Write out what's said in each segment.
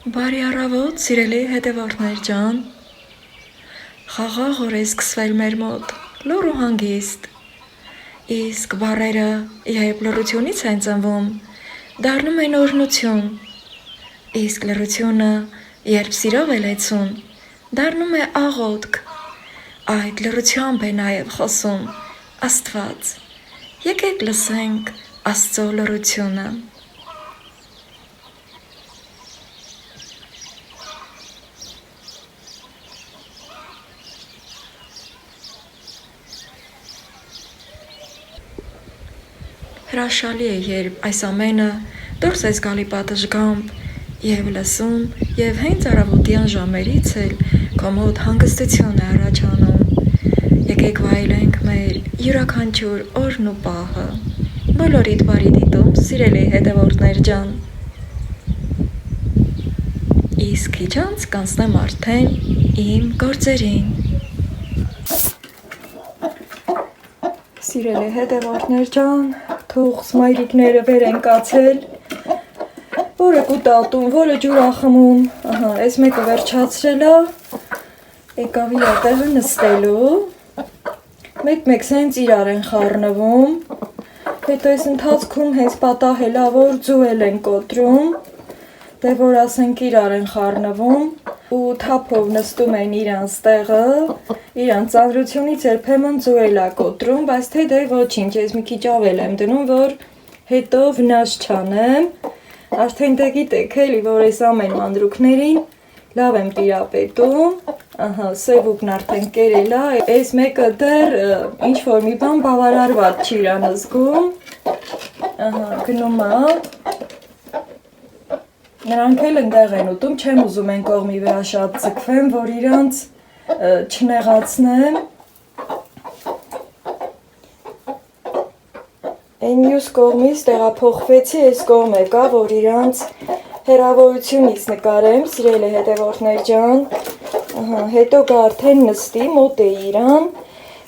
Բարի առավոտ, սիրելի հետևորդներ ջան։ Խաղաղ օր է սկսվել մեր մոտ, լուռ ու հանգիստ։ Իսկ բառերը, երբ լռությունից են ծնվում, դառնում են օրհնություն։ Իսկ լռությունը, երբ սիրով է լեցուն, դառնում է աղոթք։ Այդ լռությամբ է նաև խոսում Աստված։ Եկեք լսենք Աստծո լռությունը։ Հրաշալի է, երբ այս ամենը դուրս ես գալի պատշգամբ և լսում, և հենց առավոտյան ժամերից էլ քո մոտ հանգստություն է առաջանում։ Եկեք վայելենք մեր յուրաքանչյուր օրն ու պահը։ Բոլորիդ բարի դիտում, սիրելի հետևորդներ ջան։ Իսկ քիչ անց կանցնեմ արդեն իմ գործերին։ Սիրելի հետևորդներ ջան, թող սմայրիկները վեր են կացել, որը կուտատում, որը ջուրախմում, այս մեկը վերջացրել է, եկավ իր տեղը նստելու, մեկ-մեկ սենց իրար են խառնվում, հետո այս ընթացքում հենց պատահել է, որ ձուել են կոտրում, դե որ ասենք իրար են խառնվում ու թափով նստում են իրանց տեղը, իրանց ծանրությունից երբեմն ձուել է կոտրում, բայց թե դե ոչինչ, ես մի քիչ ավել եմ դնում, որ հետո վնաս չանեմ, արդեն դե գիտեք էլի, որ այս ամեն մանրուքներին լավ եմ տիրապետում, սևուկն արդեն կերել է, այս մեկը դեռ ինչ-որ մի բան բավարարված չի իրան զգում, գնում է, նրանք էլ ընդեղ են ուտում, չեմ ուզում են կողմի վրա շատ ձգվեմ, որ իրանց չնեղացնեմ, այն մյուս կողմից տեղափոխվեցի, այս կողմ եկա, որ իրանց հեռավորությունից նկարեմ, սիրելի հետևորդներ ջան, հետո գա արդեն նստի, մոտ է իրան,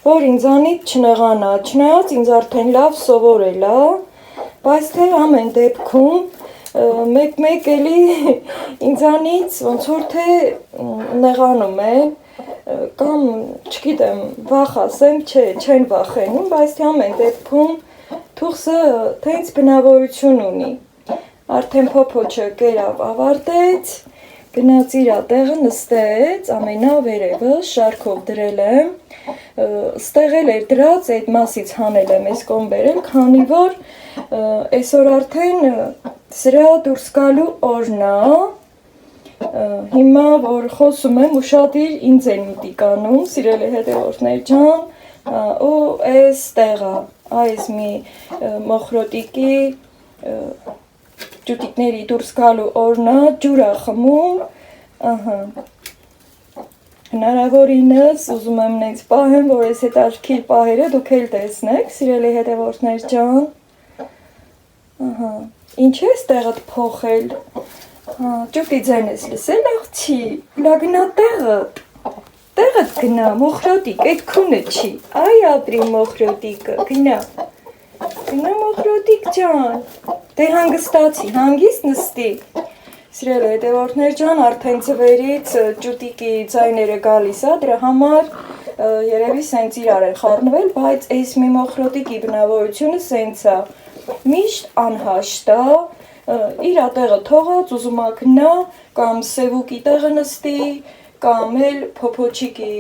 որ ինձանից չնեղանա, չնայած ինձ արդեն լավ սովորել է, բայց թե ամեն դեպքում մեկ-մեկ էլի ինձանից ոնց որ թե նեղանում են, կամ չգիտեմ, վախ ասեմ, չեն վախենում, բայց թե ամեն դեպքում թուղսը թենց բնավորություն ունի, արդեն փոփոչը կերավ ավարտեց, գնաց իրա տեղը նստեց, ամենավերևը շարքով դրել եմ, ստեղ էլ էր դրած, այդ մասից հանել եմ այս կողմ բերել, քանի որ այսօր արդեն սրա դուրս գալու օրն է, հիմա որ խոսում եմ ուշադիր ինձ են մտիկանում, սիրելի հետևորդներ ջան, ու այս տեղը, այս մի մոխրոտիկի ջուտիկների դուրս գալու օրն է, ջուր է խմում, հնարավորինս ուզում եմ նենց պահեմ, որ այս հետաքրքիր պահերը դուք էլ տեսնեք, սիրելի հետևորդներ ջան, ինչ ես տեղդ փոխել, ճուկի ձայն ես լսել աղջի, լա գնա տեղդ գնա, մոխրոտիկ, այդ քունը չի, այ ապրի մոխրոտիկը, գնա մոխրոտիկ ջան, դե հանգստացի, հանգիստ նստի, սիրելի հետևորդներ ջան, արդեն ձվերից ճուտիկի ձայները գալիս է, դրա համար երևի սենց իրար են խառնվել, բայց այս մի մոխրոտիկի բնավորությունը սենց է, միշտ անհաշտ է, իրա տեղը թողած ուզում է գնա, կամ սևուկի տեղը նստի, կամ էլ փոփոչիկի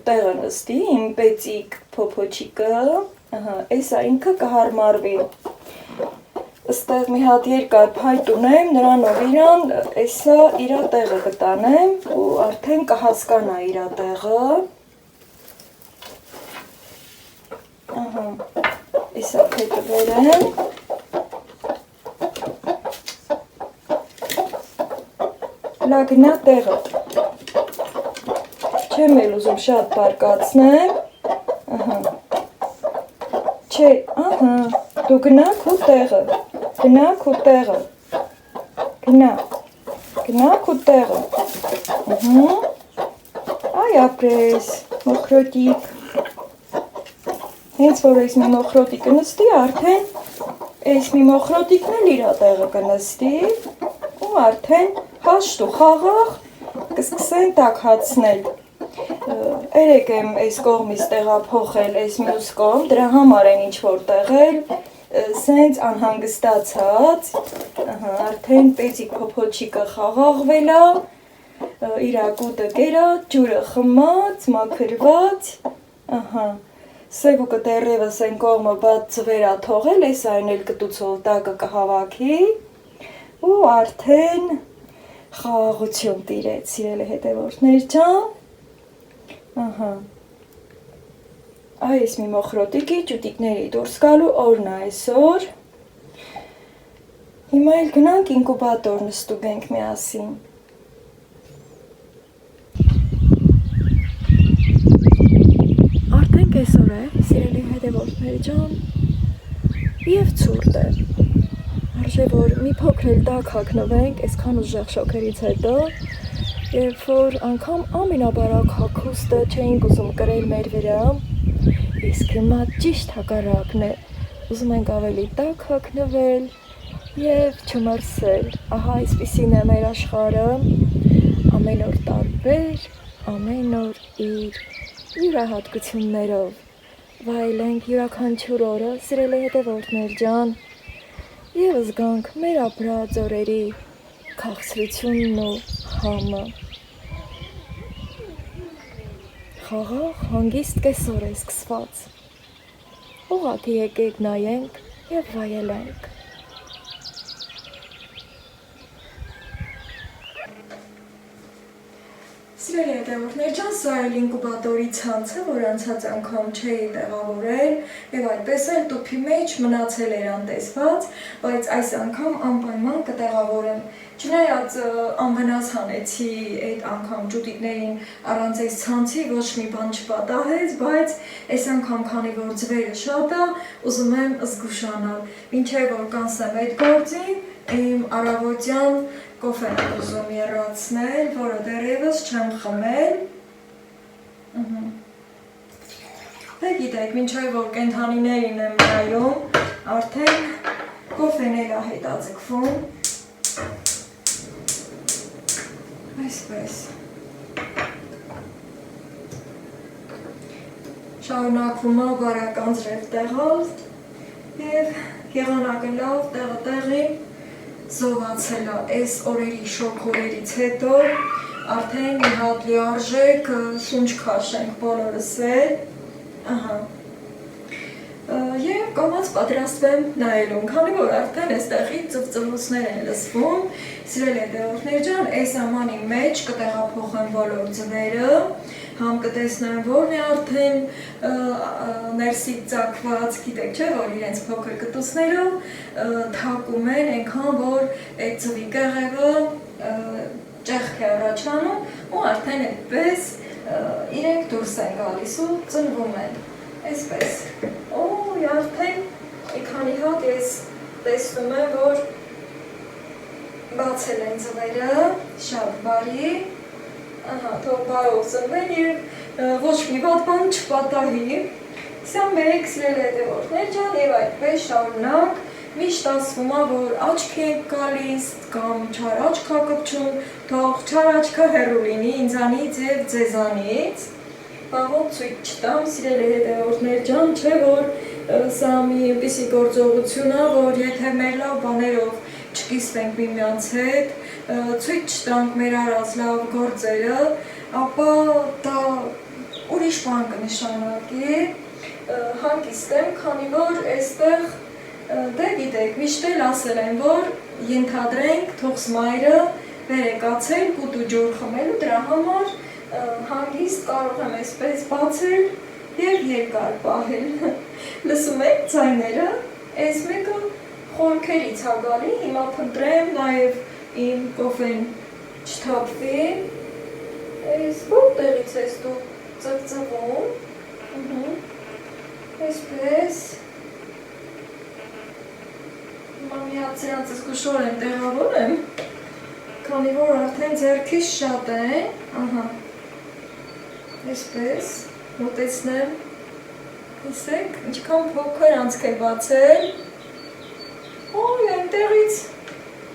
տեղը նստի, իմ պեցիկ փոփոչիկը, էսա ինքը կհարմարվի, ստեղ մի հատ երկար փայտ ունեմ, նրանով իրան էսա իրա տեղը կտանեմ ու արդեն կհասկանա իրա տեղը, էսա փետը վերեմ, լա գնա տեղդ, չեմ էլ ուզում շատ բարկացնեմ, չէ, դու գնա քո տեղը, գնա քո տեղը, այ ապրես, մոխրոտիկ, հենց որ այս մի մոխրոտիկը նստի, արդեն այս մի մոխրոտիկն էլ իրա տեղը կնստի, ու արդեն հաշտ ու խաղաղ կսկսեն տաքացնել։ Երեք եմ այս կողմից տեղափոխել այս մյուս կողմ, դրա համար են ինչ-որ տեղել, սենց անհանգստացած, արդեն պեցիկ փոփոչիկը խաղաղվել է, իր ակուտը կերած, ջուրը խմած, մաքրված, սևուկը դեռևս այն կողմը բաց ձվեր ա թողել, այս այն էլ կտուցով տակը կհավաքի ու արդեն խաղաղություն տիրեց, սիրելի հետևորդներ ջան, այս մի մոխրոտիկի ճուտիկների դուրս գալու օրն է այսօր, հիմա էլ գնանք ինկուբատոր նստուգենք միասին։ Արդեն կեսօր է, սիրելի հետևորդներ ջան, և ցուրտ է, արժե որ մի փոքր էլ տաք հագնվենք, այսքան ուժեղ շոքերից հետո, երբ որ անգամ ամենաբարակ հագուստը չէինք ուզում կրել մեր վրա, իսկ հիմա ճիշտ հակառակն է, ուզում ենք ավելի տաք հագնվել և չմրսել, ահա այսպիսին է մեր աշխարհը, ամեն օր տարբեր, ամեն օր իր յուրահատկություններով, վայելենք յուրաքանչյուր օրը, սիրելի հետևորդներ ջան, և զգանք մեր ապրած օրերի քաղցրությունն ու համը։ Խաղաղ հանգիստ կեսօր է սկսված, ուղղակի եկեք նայենք և վայելենք։ Սիրելի հետևորդներ ջան, սա էլ ինկուբատորի ցանցը, որ անցած անգամ չէի տեղավորել և այդպես էլ տուփի մեջ մնացել էր անտեսված, բայց այս անգամ անպայման կտեղավորեմ։ Չնայած անվնաս հանեցի այդ անգամ ճուտիկներին առանց այս ցանցի ոչ մի բան չպատահեց, բայց այս անգամ քանի որ ձվերը շատ է, ուզում եմ զգուշանալ, մինչև որ կանցնեմ այդ գործին, իմ առավոտյան կոֆեն եմ ուզում եռացնել, որը դեռևս չեմ խմել։ Դե գիտեք, մինչև որ կենդանիներին եմ նայում, արդեն կոֆեն էլ է հետաձգվում։ Այսպես։ Շարունակվում է բարական ձրև տեղալ և եղանակը լավ տեղը տեղի զովացել է այս օրերի շոկ օրերից հետո, արդեն մի հատ լիարժեք շունչ քաշենք բոլորս էլ, և կամաց պատրաստվեմ նայելուն, քանի որ արդեն այստեղի ծվծվոցներ են լսվում, սիրելի հետևորդներ ջան, այս ամանի մեջ կտեղափոխեմ բոլոր ձվերը, համ կտեսնեմ որն է արդեն ներսից ծակված, գիտեք չէ, որ իրենց փոքր կտուցներով թակում են, այնքան որ այդ ձվի կեղևը ճեղք է առաջանում ու արդեն այդպես իրենք դուրս են գալիս ու ծնվում են, այսպես, արդեն մի քանի հատ ես տեսնում եմ, որ բացել են ձվերը, շատ բարի, թող բարով ծնվեն և ոչ մի վատ բան չպատահի, սա մեկ սիրելի հետևորդներ ջան և այդպես շարունակ, միշտ ասվում է, որ աչք ենք գալիս կամ չար աչք է կպչում, թող չար աչքը հեռու լինի ինձանից և ձեզանից, վաղոց ցույց չտամ, սիրելի հետևորդներ ջան, չէ որ սա մի այնպիսի գործողություն է, որ եթե մեր լավ բաներով չկիսվենք միմյանց հետ, ցույց չտանք մեր արած լավ գործերը, ապա դա ուրիշ բան կնշանակի, հանգիստ եմ, քանի որ այստեղ դե գիտեք, միշտ էլ ասել են, որ ենթադրենք թողս մայրը վեր է կացել կուտ ու ջուր խմելու, դրա համար հանգիստ կարող եմ այսպես բացել և երկար պահել։ Լսում եք ձայները, այս մեկը խորքերից է գալի, հիմա փնտրեմ նաև իմ կոֆեն չթափվի, այս որտեղից ես դու ծվծվում, այսպես, հիմա մի հատ սրանց զգուշորեն տեղավորեմ, քանի որ արդեն ձեռքիս շատ են, այսպես, մոտեցնեմ, տեսեք, ինչքան փոքր անցք է բացել, այնտեղից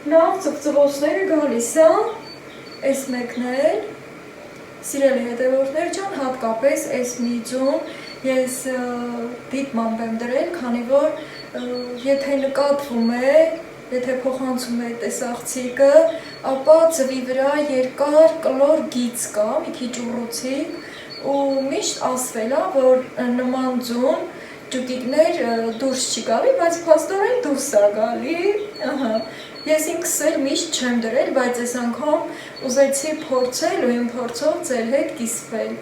Լավ ծվծվոցները գալիս է, այս մեկն էլ, սիրելի հետևորդներ ջան, հատկապես այս միջում ես դիտմամբ եմ դրել, քանի որ եթե նկատվում է, եթե փոխանցում է տեսախցիկը, ապա ձվի վրա երկար կլոր գիծ կա, մի քիչ ուռուցիկ, ու միշտ ասվել է, որ նման ձուն ջուտիկներ դուրս չի գալի, բայց փաստորեն դուրս է գալի, ես ինքս էլ միշտ չեմ դրել, բայց այս անգամ ուզեցի փորձել ու իմ փորձով ձեր հետ կիսվել,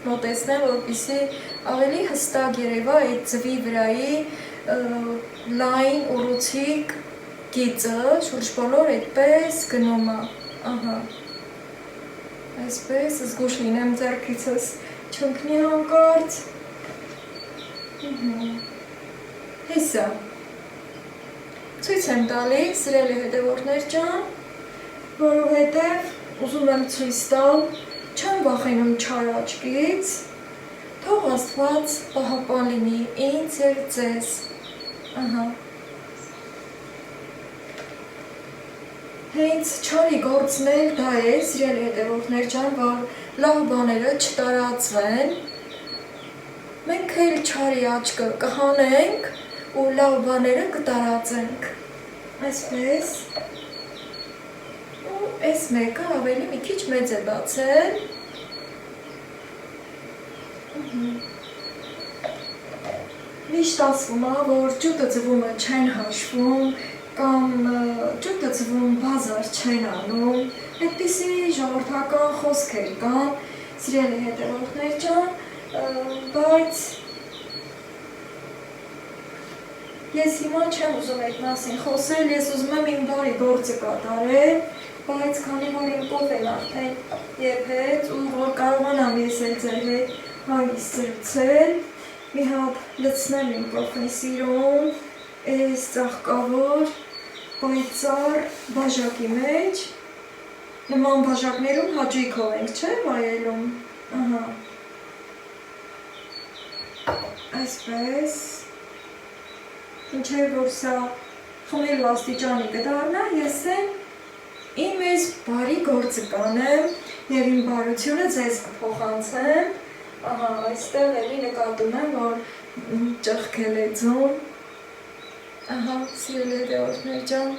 մոտեցնեմ, որպեսզի ավելի հստակ երևա այդ ձվի վրայի լայն ուռուցիկ գիծը, շուրջ բոլոր այդպես գնում է, այսպես զգուշ լինեմ ձեռքիցս չընկնի հանկարծ, հեսա, ցույց եմ տալիս, սիրելի հետևորդներ ջան, որովհետև ուզում եմ ցույց տալ, չեմ վախենում չար աչքից, թող Աստված պահապան լինի ինձ և ձեզ, հենց չարի գործն էլ դա է, սիրելի հետևորդներ ջան, որ լավ բաները չտարածվեն, մենք էլ չարի աչքը կհանենք ու լավ բաները կտարածենք, այսպես, ու այս մեկը ավելի մի քիչ մեծ է բացել, միշտ ասվում է, որ ջուտը ձվումը չեն հաշվում, կամ ջուտը ձվում բազար չեն անում, այդպիսի ժողովրդական խոսքեր կան, սիրելի հետևորդներ ջան, բայց ես հիմա չեմ ուզում այդ մասին խոսել, ես ուզում եմ իմ բարի գործը կատարել, բայց քանի որ իմ կոֆեն արդեն եփեց ու որ կարողանամ ես էլ ձեր հետ հանգիստ զրուցել, մի հատ լցնեմ իմ կոֆեն սիրուն, այս ծաղկավոր, պայծառ բաժակի մեջ, նման բաժակներում հաճույքով ենք, չէ՞ վայելում, այսպես, ինչև որ սա խմելու աստիճանի կդառնա, ես իմ այս բարի գործը կանեմ և իմ բարությունը ձեզ կփոխանցեմ, այստեղ էլի նկատում եմ, որ ճղքել է ձուն, սիրելի հետևորդներ ջան,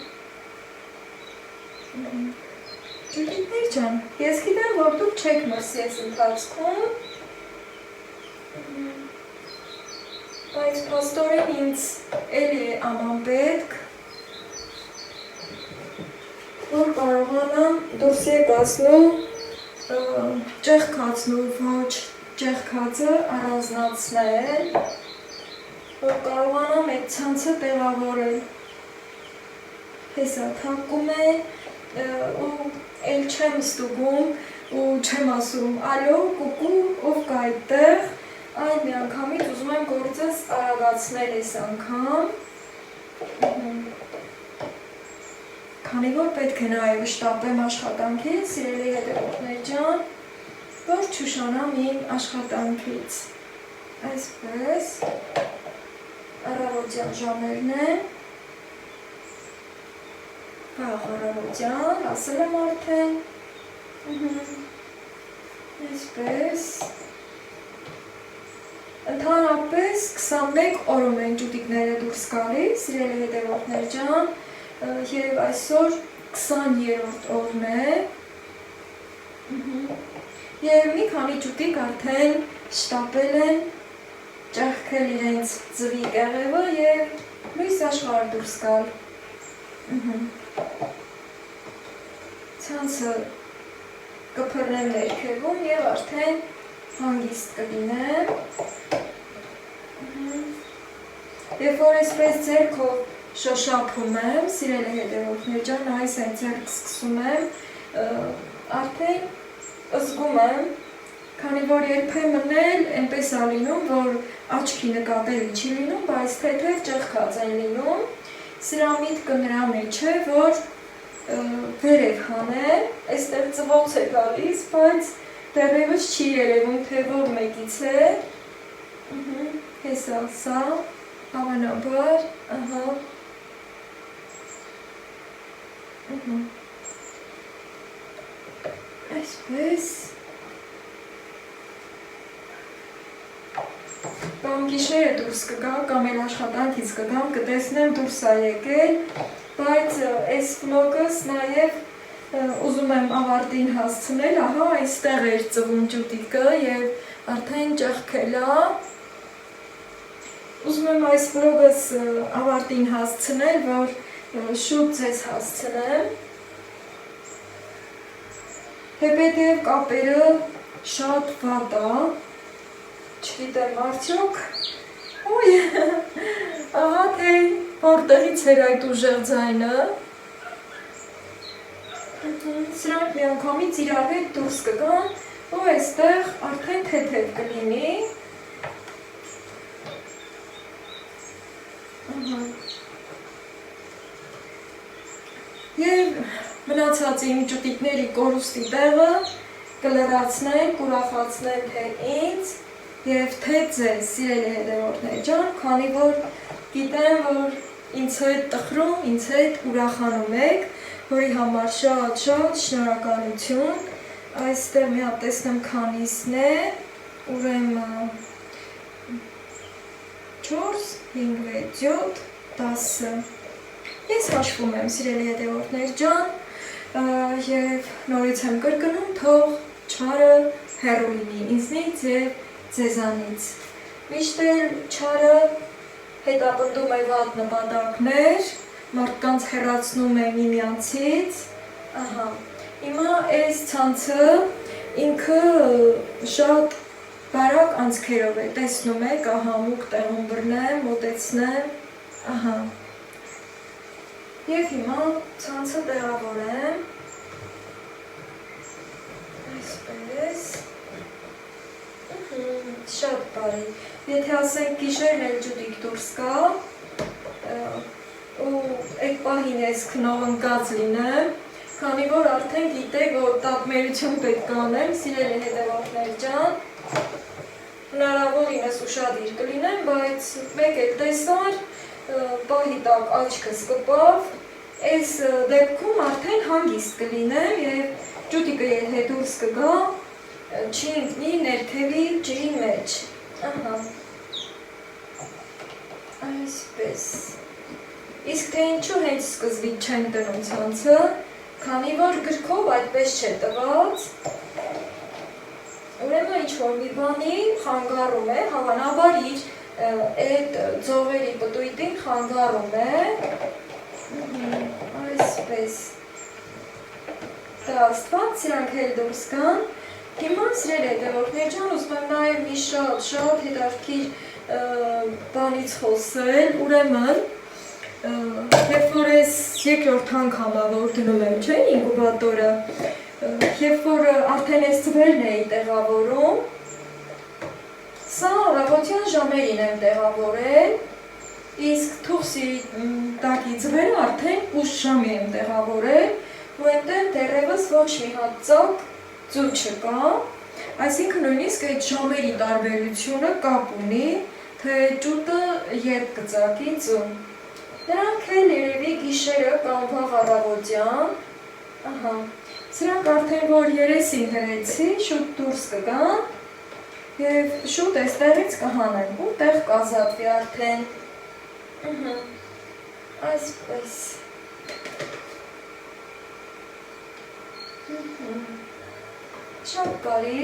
ջուտիկներ ջան, ես գիտեմ, որ դուք չեք մրսի այս ընթացքում, բայց փաստորեն ինձ էլի է ամանպետք, որ կարողանամ դուրս եկածնու ճեղքացնու ոչ ճեղքածը առանձնացնել, որ կարողանամ այդ ցանցը տեղավորել, հեսա թակում է ու էլ չեմ ստուգում ու չեմ ասում ալո, կուկու, ով կա այդտեղ, այն մի անգամից ուզում եմ գործս արագացնել այս անգամ, քանի որ պետք է նաև շտապեմ աշխատանքից, սիրելի հետևորդներ ջան, որ չուշանամ իմ աշխատանքից, այսպես, առավոտյան ժամերն են, վաղ առավոտյան, ասել եմ արդեն, այսպես, ընդհանրապես 21 օրում են ջուտիկները դուրս գալիս, սիրելի հետևորդներ ջան, և այսօր 20-րդ օրն է, և մի քանի ջուտիկ արդեն շտապել են ճեղքել իրենց ձվի կեղևը և լույս աշխարհ դուրս գալ, ցանցը կփռնեմ ներքևում և արդեն հանգիստ կլինեմ, երբ որ այսպես ձեռքով շոշափում եմ, սիրելի հետևորդներ ջան, այս այն ձեռք սկսում եմ, արդեն զգում եմ, քանի որ երբեմն էլ այնպես է լինում, որ աչքի նկատելի չի լինում, բայց թեթև ճեղքած են լինում, սրա միտքը նրա մեջ է, որ վերև հանեմ, այստեղ ծվոց է գալիս, բայց դեռևս չի երևում, թե որ մեկից է, հեսա սա, հավանաբար, Այսպես Կամ գիշերը դուրս կգա, կամ էլ աշխատանքից կգամ, կտեսնեմ դուրս ա եկել, բայց այս վլոգս նաև ուզում եմ ավարտին հասցնել, ահա այստեղ էր ծվում ջուտիկը և արդեն ճեղքել ա։ Ուզում եմ այս վլոգս ավարտին հասցնել, որ շուտ ձեզ հասցնեմ։ Հետևեւ կապերը շատ վատ ա, չգիտեմ արդյոք, ահա թե որտեղից էր այդ ուժեղ ձայնը, սրանք միանգամից իրար հետ դուրս կգան ու այստեղ արդեն թեթև կլինի, և մնացած իմ ջուտիկների կորուստի տեղը կլրացնենք, ուրախացնենք թե ինձ և թե ձեզ, սիրելի հետևորդներ ջան, քանի որ գիտեմ, որ ինձ հետ տխրում, ինձ հետ ուրախանում եք, որի համար շատ շնորհակալություն, այստեղ մի հատ տեսնեմ քանիսն է, ուրեմն 4, 5, 6, 7, 10, ես հաշվում եմ, սիրելի հետևորդներ ջան, և նորից եմ կրկնում, թող չարը հեռու լինի ինձնից և ձեզանից։ Միշտ էլ չարը հետապնդում է վատ նպատակներ, մարդկանց հեռացնում է միմյանցից, հիմա այս ցանցը ինքը շատ բարակ անցքերով է, տեսնում եք, ահա մուկ տեղում բռնեմ, մոտեցնեմ, և հիմա ցանցը տեղավորեմ, այսպես, շատ բարի, եթե ասենք գիշերն էլ ջուտիկ դուրս կա, ու այդ պահին ես քնողնկած լինեմ, քանի որ արդեն գիտեք, որ տատմերություն պետք կանեմ, սիրելի հետևորդներ ջան, հնարավորինս ուշադիր կլինեմ, բայց մեկ էլ տեսար, պահի տակ աչքս կպավ, այս դեպքում արդեն հանգիստ կլինեմ և ջուտիկը եթե դուրս կգա, չի ընկնի ներքևի ջրի մեջ, այսպես, իսկ թե ինչու հենց սկզբից չեմ տնում ցանցը, քանի որ գրքով այդպես չէ տված, ուրեմն ինչ-որ մի բանի խանգարում է, հավանաբար իր այդ ձողերի պտույտին խանգարում է, այսպես, դա աստված, սրանք էլ դուրս կան, հիմա սիրելի հետևորդներ ջան, ուզում եմ նաև մի շատ հետաքրքիր բանից խոսել, ուրեմն, երբ որ ես երկրորդ անգամ որ դնում եմ, չէ, ինկուբատորը, երբ որ արդեն ես ձվերն էի տեղավորում, սա առավոտյան ժամերին եմ տեղավորել, իսկ թուղսի տակի ձվերը արդեն 8 ժամի եմ տեղավորել, ու այնտեղ դեռևս ոչ մի հատ ծակ ձու չկա, այսինքն նույնիսկ այդ ժամերի տարբերությունը կապ ունի, թե ջուտը երբ կծակի ձու։ Նրանք էլ երևի գիշերը կամ վաղ առավոտյան, սրանք արդեն որ երեսին դրեցի, շուտ դուրս կգան և շուտ այստեղից կհանեմ ու տեղ կազատվի արդեն, այսպես, շատ բարի,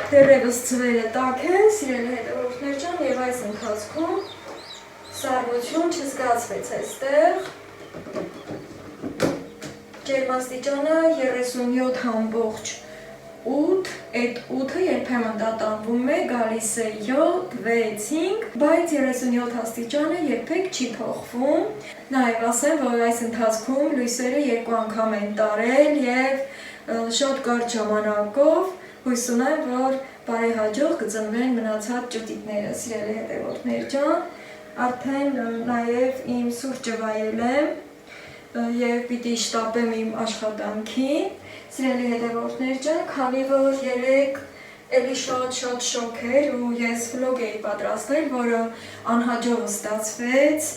դեռևս ձվերը տաք են, սիրելի հետևորդներ ջան, և այս ընթացքում սառնություն չզգացվեց այստեղ, ջերմաստիճանը 37.8, այդ 8-ը երբեմն տատանվում է, գալիս է 7, 6, 5, բայց 37 աստիճանը երբեք չի փոխվում, նաև ասեմ, որ այս ընթացքում լույսերը 2 անգամ են տարել և շատ կարճ ժամանակով հույս ունեմ, որ բարեհաջող կծնվեն մնացած ջուտիկները, սիրելի հետևորդներ ջան, արդեն նաև իմ սուրճը վայել եմ և պիտի շտապեմ իմ աշխատանքին, սիրելի հետևորդներ ջան, քանի որ երեկ էլի շատ շոկ էր ու ես վլոգ էի պատրաստել, որը անհաջող ստացվեց,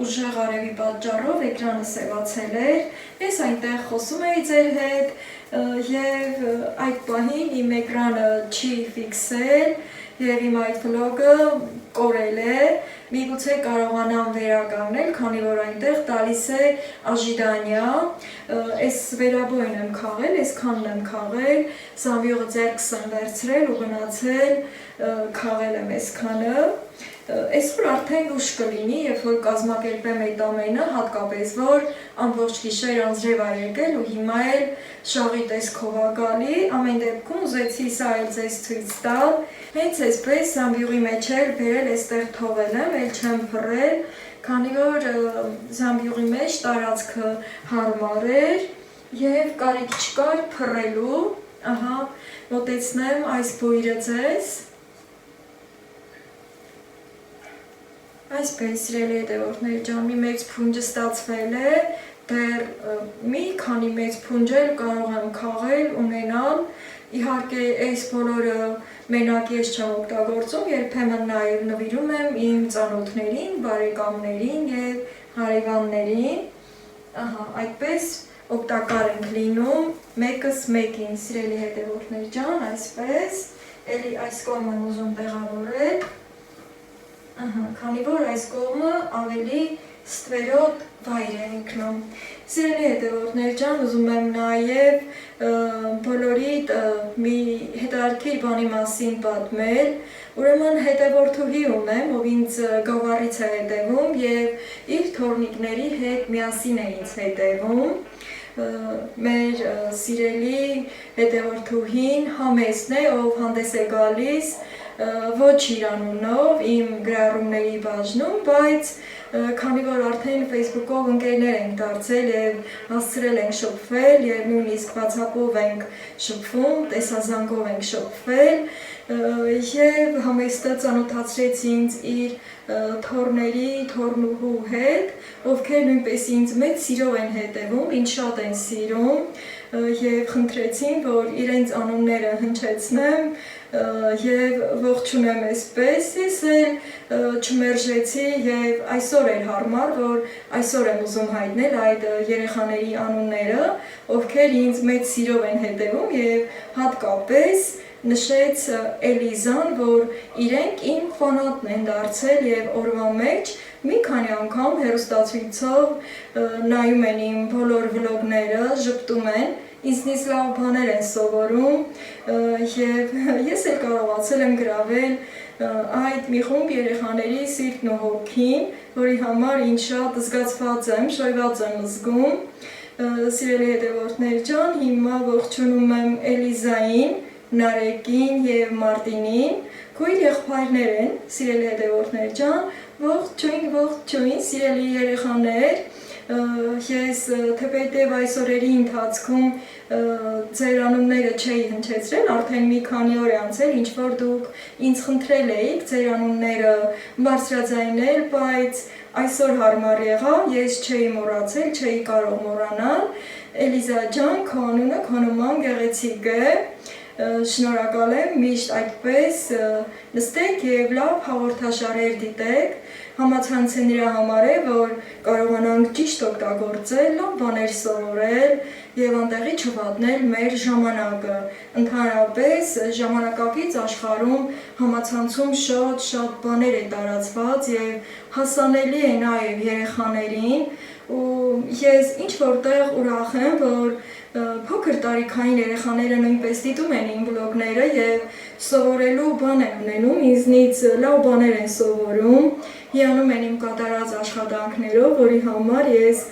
ուժեղ արևի պատճառով էկրանը սևացել էր, ես այնտեղ խոսում էի ձեր հետ և այդ պահին իմ էկրանը չի ֆիքսել և իմ այդ վլոգը կորել է, միգուցե կարողանամ վերականգնել, քանի որ այնտեղ տալիս է աժիդանիա, այս վերաբոյն եմ քաղել, այս քանն եմ քաղել, զամբյուղը ձեռքս եմ վերցրել ու գնացել քաղել եմ այս քանը, այսօր արդեն լուշ կլինի, երբ որ կազմակերպեմ այդ ամենը, հատկապես որ ամբողջ գիշեր անձրև ա եկել ու հիմա էլ շաղի տեսքով ա գալի, ամեն դեպքում ուզեցի սա էլ ձեզ ցույց տալ, հենց այսպես զամբյուղի մեջ էլ բերել այստեղ թողել եմ, էլ չեմ փռել, քանի որ զամբյուղի մեջ տարածքը հարմար էր և կարիք չկար փռելու, ահա մոտեցնեմ այս բույրը ձեզ, այսպես սիրելի հետևորդներ ջան, մի մեծ փունջ ստացվել է, դեռ մի քանի մեծ փունջ էլ կարող եմ քաղել, ունենալ, իհարկե այս բոլորը մենակ ես չեմ օգտագործում, երբեմն նաև նվիրում եմ իմ ծանոթներին, բարեկամներին և հարևաններին, ահա, այդպես օգտակար ենք լինում մեկս մեկին, սիրելի հետևորդներ ջան, այսպես, էլի այս կողմն ուզում տեղավորել, քանի որ այս կողմը ավելի ստվերոտ վայր է ընկնում։ Սիրելի հետևորդներ ջան, ուզում եմ նաև բոլորիդ մի հետաքրքիր բանի մասին պատմել, ուրեմն հետևորդուհի ունեմ, ով ինձ գավառից է հետևում և իր թոռնիկների հետ միասին է ինձ հետևում, մեր սիրելի հետևորդուհին Համեսն է, ով հանդես է գալիս ոչ իր անունով, իմ գրառումների բաժնում, բայց քանի որ արդեն Facebook-ով ընկերներ ենք դարձել և հասցրել ենք շփվել և նույնիսկ WhatsApp-ով ենք շփվում, տեսազանգով ենք շփվել և Համեստը ծանոթացրեց ինձ իր թոռնուհու հետ, ովքեր նույնպես ինձ մեծ սիրով են հետևում, ինձ շատ են սիրում և խնդրեցին, որ իրենց անունները հնչեցնեմ և ողջունեմ այսպես, ես էլ չմերժեցի և այսօր էր հարմար, որ այսօր եմ ուզում հայտնել այդ երեխաների անունները, ովքեր ինձ մեծ սիրով են հետևում և հատկապես նշեց Էլիզան, որ իրենք իմ ֆանատն են դարձել և օրվա մեջ մի քանի անգամ հեռուստացույցով նայում են իմ բոլոր վլոգները, ժպտում են, ինձնից լավ բաներ են սովորում և ես էլ կարողացել եմ գրավել այդ մի խումբ երեխաների սիրտն ու հոգին, որի համար ինձ շատ զգացված եմ, շոյված եմ զգում, սիրելի հետևորդներ ջան, հիմա ողջունում եմ Էլիզային, Նարեկին և Մարտինին, քույր եղբայրներ են, սիրելի հետևորդներ ջան, ողջույն, սիրելի երեխաներ, ես թեպետև այս օրերի ընթացքում ձեր անունները չէի հնչեցրել, արդեն մի քանի օր է անցել, ինչ որ դուք ինձ խնդրել էիք ձեր անունները բարձրաձայնել, բայց այսօր հարմար եղավ, ես չէի մոռացել, չէի կարող մոռանալ, Էլիզա ջան, քո անունը քո նման գեղեցիկ է, շնորհակալ եմ, միշտ այդպես նստեք և լավ հաղորդաշարեր դիտեք, համացանցը նրա համար է, որ կարողանանք ճիշտ օգտագործել, լավ բաներ սովորել և անտեղի չվատնել մեր ժամանակը, ընդհանրապես ժամանակակից աշխարհում համացանցում շատ բաներ է տարածված և հասանելի է նաև երեխաներին ու ես ինչ որտեղ ուրախ եմ, որ փոքր տարիքային երեխաները նույնպես դիտում են իմ վլոգները և սովորելու բան են ունենում, ինձնից լավ բաներ են սովորում, հիանում են իմ կատարած աշխատանքներով, որի համար ես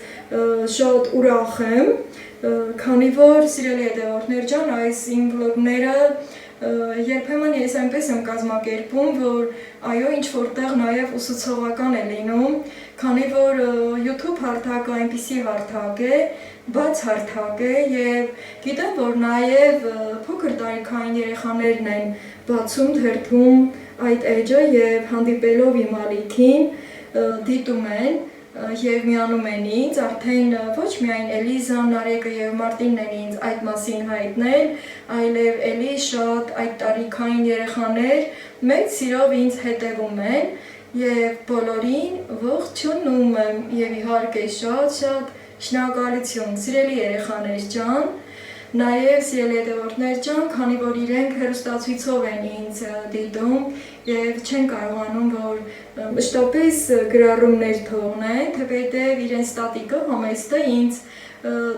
շատ ուրախ եմ, քանի որ սիրելի հետևորդներ ջան, այս իմ վլոգները երբեմն ես այնպես եմ կազմակերպում, որ այո, ինչ որտեղ նաև ուսուցողական է լինում, քանի որ YouTube հարթակը այնպիսի հարթակ է, բաց հարթակ է և գիտեմ, որ նաև փոքր տարիքային երեխաներն են բացում, թերթում այդ էջը և հանդիպելով իմ ալիքին դիտում են, եւ միանում են ինձ, արդեն ոչ միայն Էլիզան, Նարեկը եւ Մարտինն են ինձ այդ մասին հայտնել, այլև էլի շատ այդ տարիքային երեխաներ մեծ սիրով ինձ հետևում են եւ բոլորին ողջունում եմ եւ իհարկե շատ շնորհակալություն, սիրելի երեխաներ ջան, նաեւ սիրելի հետևորդներ ջան, քանի որ իրենք հեռուստացույցով են ինձ դիտում եւ չեն կարողանում որ մշտապես գրառումներ թողնեն, թեպետև իրենց տատիկը համեստը ինձ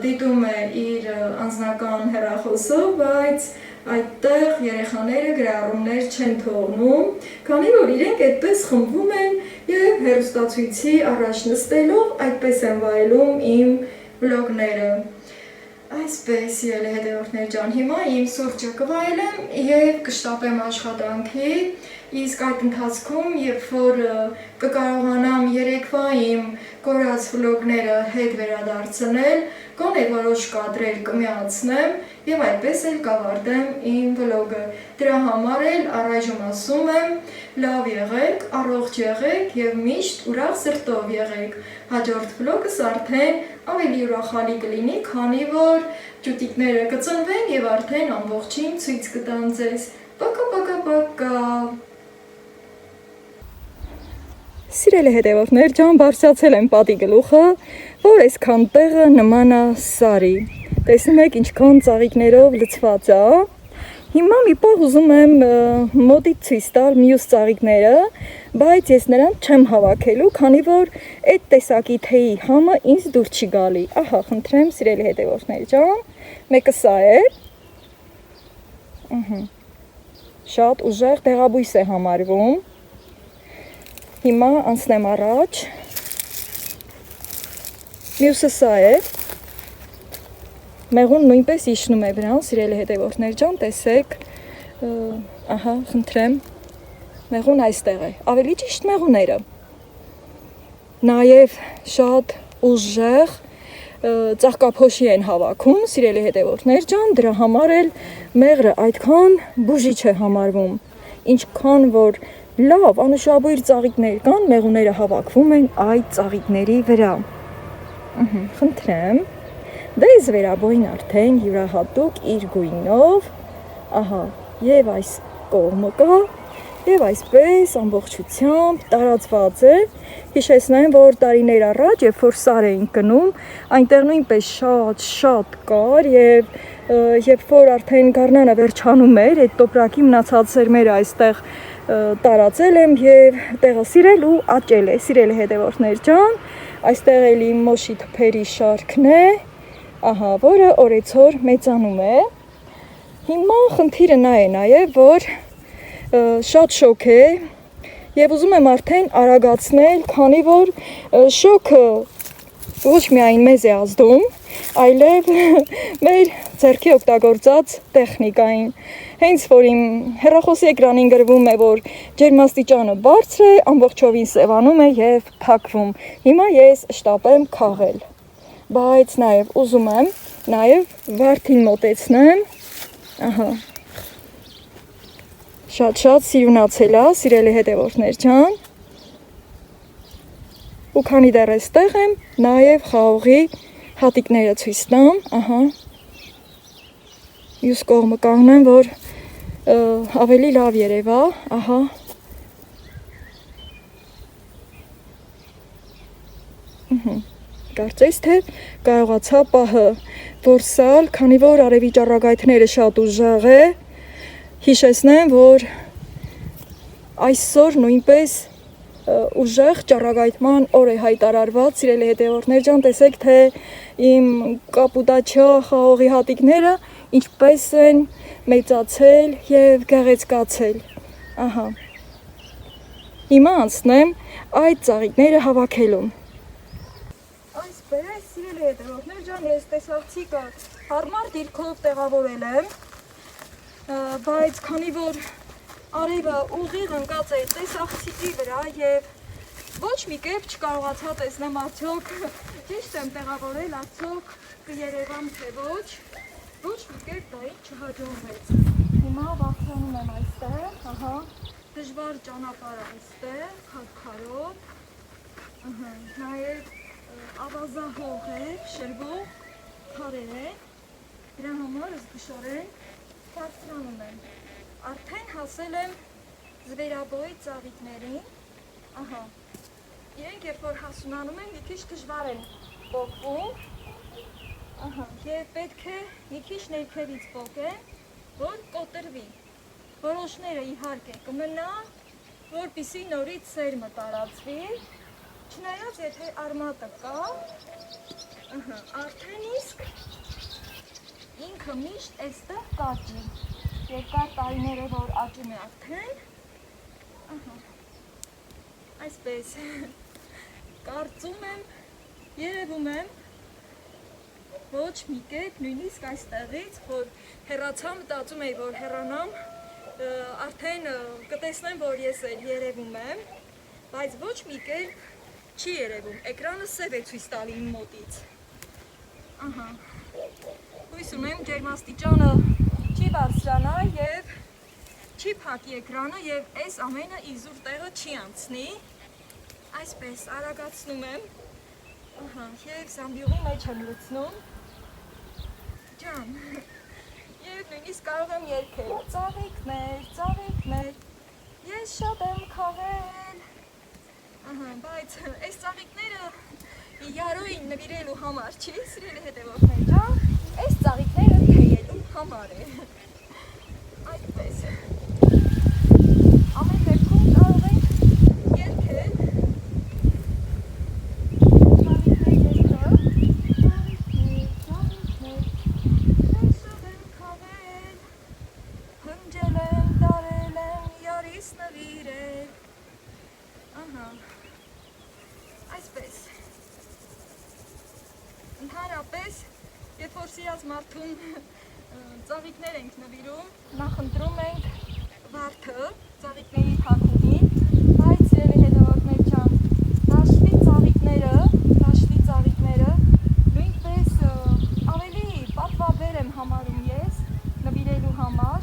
դիտում է իր անձնական հեռախոսով, բայց այդտեղ երեխաները գրառումներ չեն թողնում, քանի որ իրենք այդպես խմբվում են եւ հեռուստացույցի առաջ նստելով այդպես են վայելում իմ վլոգները։ Այսպես, ելե հետևորդներ ջան, հիմա իմ սուրճը կվայելեմ եւ կշտապեմ աշխատանքի, իսկ այդ ընթացքում, երբ որ կկարողանամ երեկվա իմ կորած վլոգները հետ վերադարձնել, գոնե որոշ կադրեր կմիացնեմ եւ այդպես էլ կավարտեմ իմ վլոգը։ Դրա համար էլ առայժմ ասում եմ, լավ եղեք, առողջ եղեք եւ միշտ ուրախ սրտով եղեք։ Հաջորդ վլոգս արդեն ավելի ուրախալի կլինի, քանի որ ճուտիկները կծնվեն եւ արդեն ամբողջին ցույց կտամ ձեզ։ Պակա։ Սիրելի հետևորդներ ջան, բարձրացել եմ պատի գլուխը, որ այսքան տեղը նման է սարի։ Տեսնում եք ինչքան ծաղիկներով լցված է։ Հիմա մի պահ ուզում եմ մոտից ցույց տալ մյուս ծաղիկները, բայց ես նրանց չեմ հավաքելու, քանի որ այդ տեսակի թեյի համը ինձ դուր չի գալի։ Ահա, խնդրեմ, սիրելի հետևորդներ ջան, մեկը սա է։ Շատ ուժեղ դեղաբույս է համարվում։ Հիմա անցնեմ առաջ, մյուսը սա է, մեղուն նույնպես իշնում է վրան, սիրելի հետևորդներ ջան, տեսեք, ահա, խնդրեմ, մեղուն այստեղ է, ավելի ճիշտ մեղուները, նաև շատ ուժեղ ծաղկափոշի են հավաքում, սիրելի հետևորդներ ջան, դրա համար էլ մեղրը այդքան բուժիչ է համարվում, ինչքան որ լավ, անուշաբույր ծաղիկներ կան, մեղուները հավաքվում են այդ ծաղիկների վրա։ Խնդրեմ, դեզ վերաբոյն արդեն յուրահատուկ իր գույնով, ահա, եւ այս կողմը կա, եւ այսպես ամբողջությամբ տարածված է։ Հիշեցնեմ, որ տարիներ առաջ, երբ որ սար էին կնում, այնտեղ նույնպես շատ կար եւ երբ որ արդեն գարնանը վերջանում էր, այդ տոպրակի մնացած սերմերը այստեղ տարածել եմ եւ տեղը սիրել ու աճել է, սիրելի հետևորդներ ջան, այստեղ էլ իմ մոշի թփերի շարքն է, ահա, որը օրեցօր մեծանում է։ Հիմա խնդիրը նա է նաեւ, որ շատ շոկ է եւ ուզում եմ արդեն արագացնել, քանի որ շոկը ոչ միայն մեզ է ազդում, այլև մեր ձեռքի օգտագործած տեխնիկային։ Հենց որ իմ հեռախոսի էկրանին գրվում է, որ ջերմաստիճանը բարձր է, ամբողջովին սևանում է եւ փակվում։ Հիմա ես շտապեմ քաղել։ Բայց նաեւ ուզում եմ նաեւ վարդին մոտեցնեմ։ Ահա։ Շատ սիրունացել է, սիրելի հետևորդներ ջան։ Ու քանի դեռ էստեղ եմ, նաեւ խաղողի հատիկները ցույց տամ, ահա։ Մյուս կողմը կանգնեմ, որ ավելի լավ երևա, ահա։ Կարծես թե կարողացա պահը որսալ, քանի որ արևի ճառագայթները շատ ուժեղ է, հիշեցնեմ, որ այսօր նույնպես ուժեղ ճառագայթման օր է հայտարարված, սիրելի հետևորդներ ջան, տեսեք թե իմ կապուտաչո խաղողի հատիկները ինչպես են մեծացել եւ գեղեցկացել, ահա, հիմա անցնեմ այդ ծաղիկները հավաքելուն։ Այսպես, սիրելի հետևորդներ ջան, ես տեսախցիկը հարմար դիրքով տեղավորել եմ, բայց քանի որ արևը ուղիղ ընկած է տեսախցիկի վրա եւ ոչ մի կերպ չկարողացա տեսնեմ արդյոք ճիշտ եմ տեղավորել, արդյոք կերևամ թե ոչ մի կերպ դա ինձ չհաջողվեց։ Հիմա վախենում եմ այստեղ, ահա, դժվար ճանապարհ այստեղ, քարքարով, Նաև ավազահող է, շրվող, քարեր է, դրա համար զգուշորեն բարձրանում եմ։ Արդեն հասել եմ զվերաբոյի ծաղիկներին, իրենք երբ որ հասունանում են, մի քիչ դժվար են պոկվում, և պետք է մի քիչ ներքևից պոկեն, որ կոտրվի։ Որոշները իհարկե կմնա, որպեսզի նորից սերմը տարածվի, չնայած եթե արմատը կա, արդեն իսկ ինքը միշտ այստեղ կաճի, երկար տարիներ է որ աճում է արդեն, այսպես, կարծում եմ, երևում եմ, ոչ մի կետ, նույնիսկ այստեղից, որ հեռացամ, մտածում էի, որ հեռանամ, արդեն կտեսնեմ, որ ես էլ երևում եմ, բայց ոչ մի կերպ չի երևում, էկրանը սև է ցույց տալի իմ մոտից, հույս ունեմ ջերմաստիճանը չի բարձրանա և չի փակի էկրանը և այս ամենը իզուր տեղը չի անցնի, այսպես արագացնում եմ, և զամբյուղի մեջ եմ լցնում, ջան, և նույնիսկ կարող եմ երգել, ծաղիկներ, ծաղիկներ, ես շատ եմ քաղել, բայց այս ծաղիկները յարոյին նվիրելու համար չի, սիրելի հետևորդներ ջան, այս ծաղիկները թեյելու համար է, այդպես, ամեն դեպքում կարող ենք երգել, այսպես, ընդհանրապես, երբ որ սիրած մարդուն ծաղիկներ ենք նվիրում, նախընտրում ենք վարդը, ծաղիկների թաքունին, բայց սիրելի հետևորդներ ջան, դաշտի ծաղիկները նույնպես ավելի պատվաբեր եմ համարում ես, նվիրելու համար,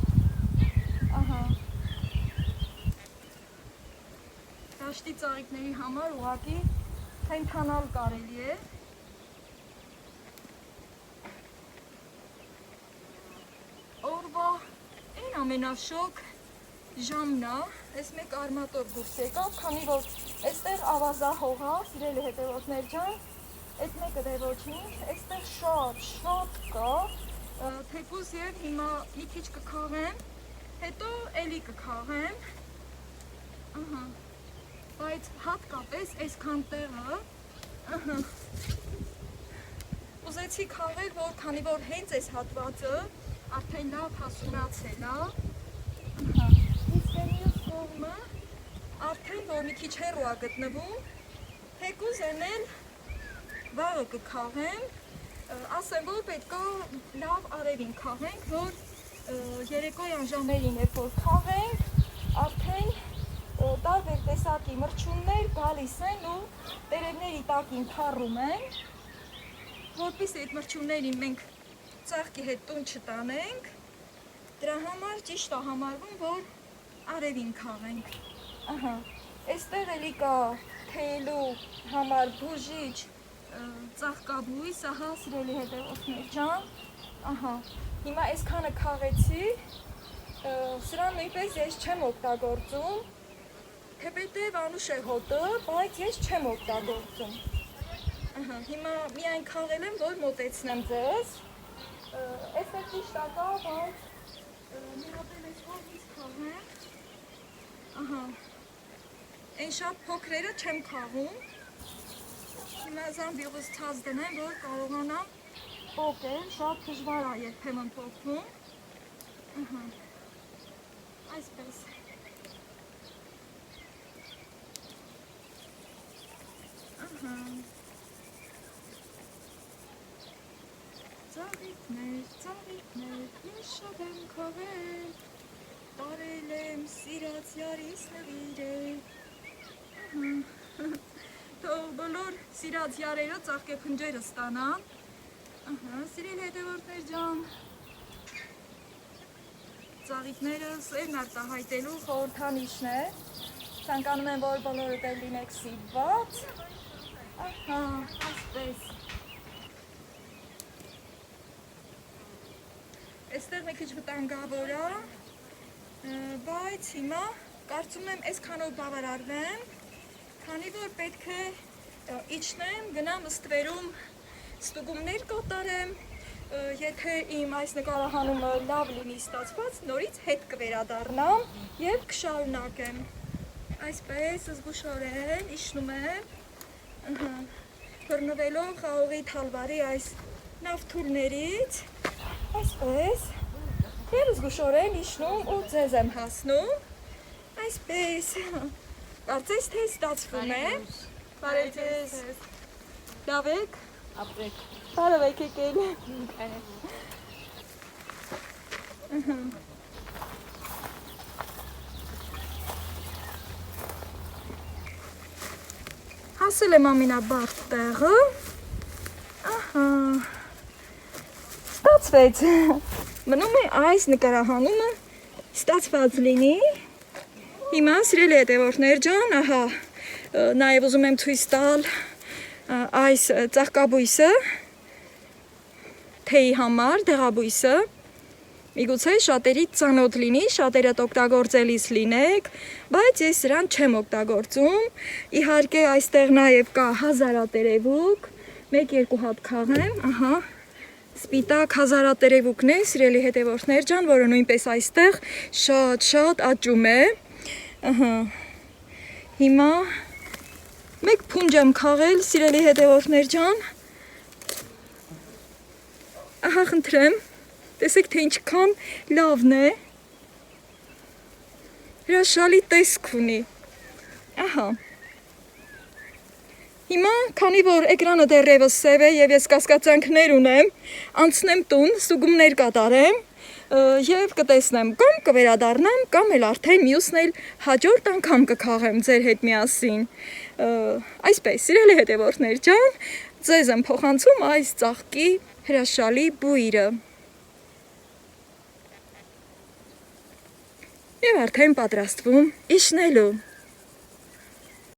դաշտի ծաղիկների համար ուղղակի խենթանալ կարելի է, օրվա այն ամենաշոգ ժամն է, այս մեկ արմատով դուրս եկավ, քանի որ այստեղ ավազահող է, սիրելի հետևորդներ ջան, այդ մեկը դե ոչինչ, այստեղ շատ կա, թեկուզ և հիմա մի քիչ կքաղեմ, հետո էլի կքաղեմ, բայց հատկապես այսքան տեղը ուզեցի քաղել, որ քանի որ հենց այս հատվածը արդեն լավ հասունացել է, իսկ մյուս կողմը արդեն որ մի քիչ հեռու է գտնվում, թեկուզ էլ վաղը կքաղեմ, ասեմ, որ պետք է լավ արևին քաղենք, որ երեկոյան ժամերին երբ որ քաղենք, արդեն տարբեր տեսակի մրջյուններ գալիս են ու տերևների տակին թառում են, որպեսզի այդ մրջյուններին մենք ծաղկի հետ տուն չտանենք, դրա համար ճիշտ է համարվում, որ արևին քաղենք, այստեղ էլի կա թեյելու համար բուժիչ ծաղկաբույս, ահա սիրելի հետևորդներ ջան, հիմա այսքանը քաղեցի, սրան նույնպես ես չեմ օգտագործում, թեպետև անուշ է հոտը, բայց ես չեմ օգտագործում, հիմա միայն քաղել եմ, որ մոտեցնեմ ձեզ, այստեղ ճիշտ ակա, բայց մի հատ էլ այս կողմից քաղեմ, այն շատ փոքրերը չեմ քաղում, հիմա զամբյուղս ցած դնեմ, որ կարողանամ պոկել, շատ դժվար է երբեմն պոկվում, այսպես, ծաղիկներ, ես շատ եմ քաղել, տարել եմ սիրած յարիս նվիրել, թող բոլոր սիրած յարերը ծաղկեփնջերը ստանան, սիրելի հետևորդներ ջան, ծաղիկները սերն արտահայտելու խորհրդանիշն է, ցանկանում եմ, որ բոլորդ էլ լինեք սիրված, Ահա, այսպես։ Այստեղ մի քիչ վտանգավոր է, բայց հիմա կարծում եմ այսքանով բավարարվեմ, քանի որ պետք է իջնեմ, գնամ ստվերում ստուգումներ կատարեմ, եթե իմ այս նկարահանումը լավ լինի ստացված, նորից հետ կվերադառնամ եւ կշարունակեմ։ Այսպես զգուշորեն իջնում եմ, բռնվելով խաղողի թալվարի այս նավթուլներից, այսպես եւ զգուշորեն իջնում ու ձեզ եմ հասնում, այսպես, կարծես թե ստացվում է, բարև ձեզ, լավ եք, բարև եք եկել, հասել եմ ամենաբարդ տեղը, ահա, ստացվեց, մնում է այս նկարահանումը ստացված լինի, հիմա սիրելի հետևորդներ ջան, ահա, նաև ուզում եմ ցույց տալ այս ծաղկաբույսը, թեյի համար, դեղաբույսը, միգուցե շատերի ծանոթ լինի, շատերդ օգտագործելիս լինեք, բայց ես սրան չեմ օգտագործում, իհարկե այստեղ նաև կա հազարատերևուկ, 1-2 հատ քաղեմ, ահա, սպիտակ հազարատերևուկն է, սիրելի հետևորդներ ջան, որը նույնպես այստեղ շատ աճում է, ահա, հիմա մեկ փունջ եմ քաղել, սիրելի հետևորդներ ջան, ահա խնդրեմ, տեսեք թե ինչքան լավն է, հրաշալի տեսք ունի, ահա, հիմա քանի որ էկրանը դեռևս սև է և ես կասկածանքներ ունեմ, անցնեմ տուն, ստուգումներ կատարեմ և կտեսնեմ կամ կվերադառնամ կամ էլ արդեն մյուսն էլ հաջորդ անգամ կքաղեմ ձեր հետ միասին, այսպես սիրելի հետևորդներ ջան, ձեզ եմ փոխանցում այս ծաղկի հրաշալի բույրը և արդեն պատրաստվում իջնելու